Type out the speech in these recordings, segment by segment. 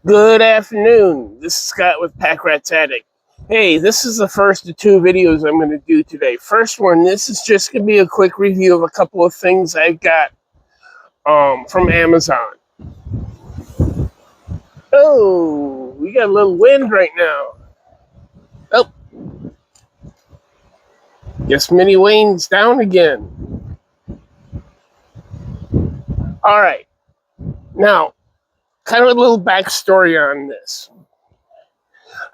Good afternoon. This is Scott with Pack Rat's Attic. Hey, this is the first of two videos I'm going to do today. First one, this is just going to be a quick review of a couple of things I got from Amazon. Oh, we got a little wind right now. Oh, guess Mini Wayne's down again. All right. Now, kind of a little backstory on this.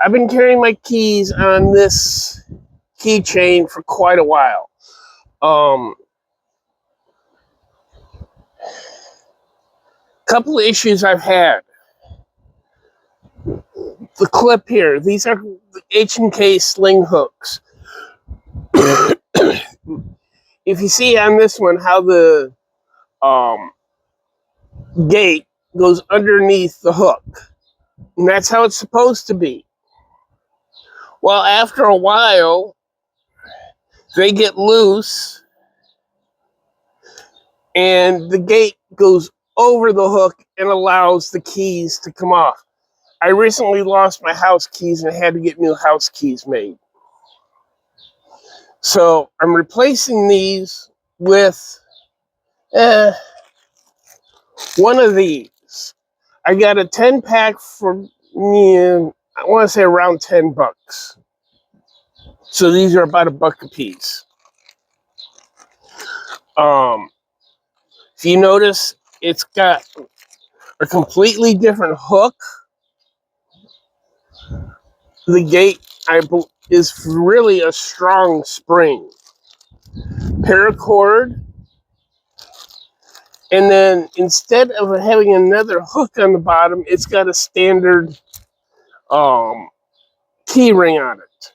I've been carrying my keys on this keychain for quite a while. Couple of issues I've had. The clip here, these are the H&K sling hooks. If you see on this one how the gate goes underneath the hook, and that's how it's supposed to be. Well, after a while, they get loose, and the gate goes over the hook and allows the keys to come off. I recently lost my house keys and had to get new house keys made. So I'm replacing these with one of these. I got a 10-pack for, I want to say around $10. So these are about $1 a piece. If you notice, it's got a completely different hook. The gate is really a strong spring. Paracord. And then instead of having another hook on the bottom, it's got a standard key ring on it.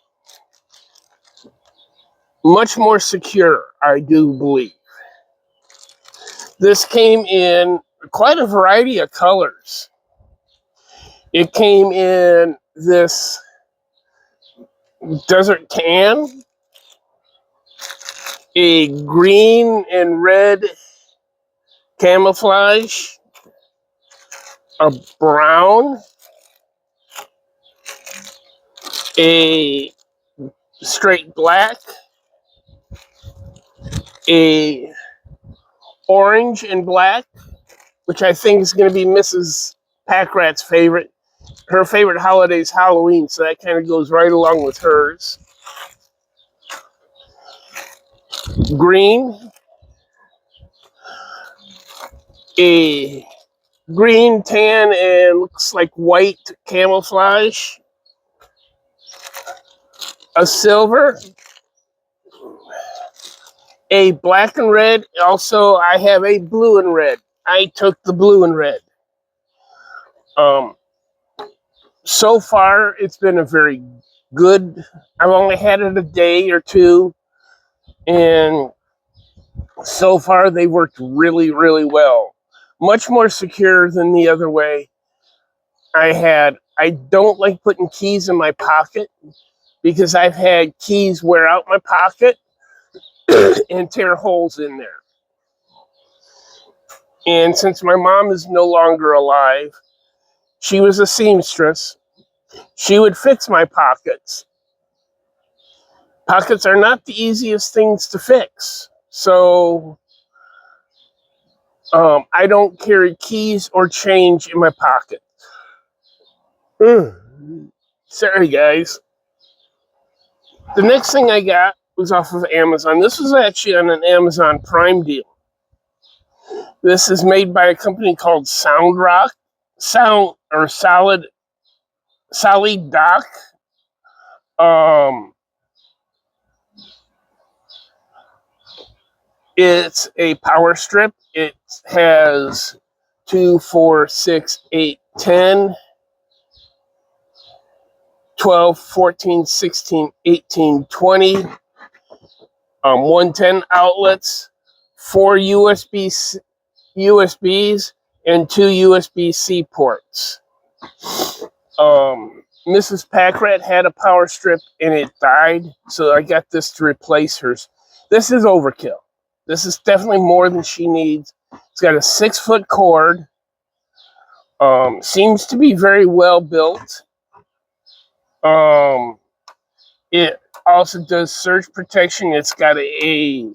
Much more secure, I do believe. This came in quite a variety of colors. It came in this desert tan, a green and red camouflage, a brown, a straight black, a orange and black, which I think is going to be Mrs. Pack Rat's favorite. Her favorite holiday is Halloween, so that kind of goes right along with hers. Green, a green, tan, and looks like white camouflage. A silver, a black and red. Also, I have a blue and red. I took the blue and red. So far, it's been a very good. I've only had it a day or two, and so far they worked really, really well. Much more secure than the other way I had. I don't like putting keys in my pocket because I've had keys wear out my pocket and tear holes in there. And since my mom is no longer alive, she was a seamstress. She would fix my pockets. Pockets are not the easiest things to fix. So I don't carry keys or change in my pocket. Sorry, guys. The next thing I got was off of Amazon. This was actually on an Amazon Prime deal. This is made by a company called Solid Dock. It's a power strip. It has 2, 4, 6, 8, 10, 12, 14, 16, 18, 20, 110 outlets, 4 USBs, and 2 USB-C ports. Mrs. Pack Rat had a power strip and it died, so I got this to replace hers. This is overkill. This is definitely more than she needs. It's got a 6-foot cord. Seems to be very well built. It also does surge protection. It's got a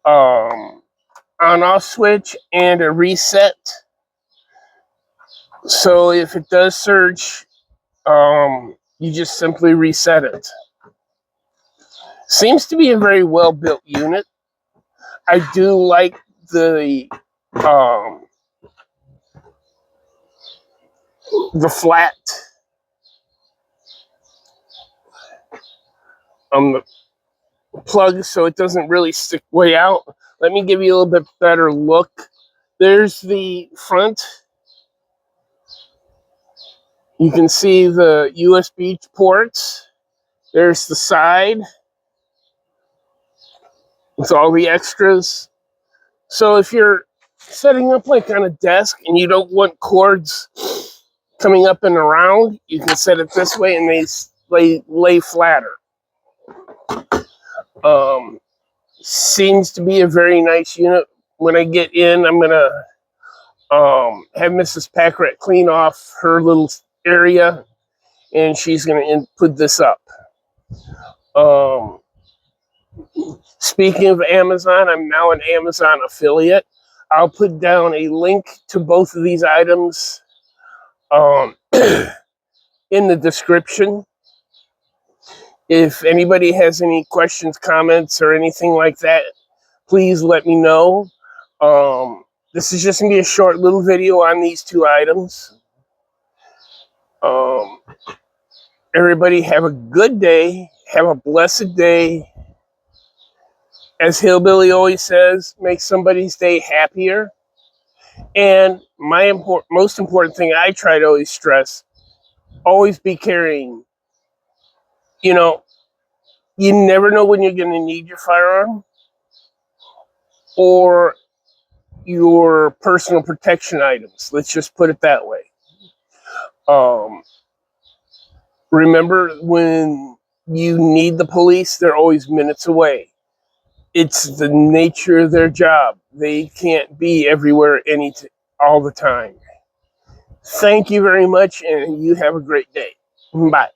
on-off switch and a reset. So if it does surge, you just simply reset it. Seems to be a very well built unit. I do like the flat the plug, so it doesn't really stick way out. Let me give you a little bit better look. There's the front. You can see the USB ports. There's the side with all the extras. So if you're setting up like on a desk and you don't want cords coming up and around, you can set it this way and they lay flatter. Seems to be a very nice unit. When I get in, I'm gonna have Mrs. Packrat clean off her little area, and she's gonna put this up. Speaking of Amazon, I'm now an Amazon affiliate. I'll put down a link to both of these items in the description. If anybody has any questions, comments, or anything like that, please let me know. This is just going to be a short little video on these two items. Everybody have a good day. Have a blessed day. As Hillbilly always says, make somebody's day happier. And my most important thing I try to always stress, always be carrying. You know, you never know when you're going to need your firearm or your personal protection items. Let's just put it that way. Remember, when you need the police, they're always minutes away. It's the nature of their job. They can't be everywhere all the time. Thank you very much, and you have a great day. Bye.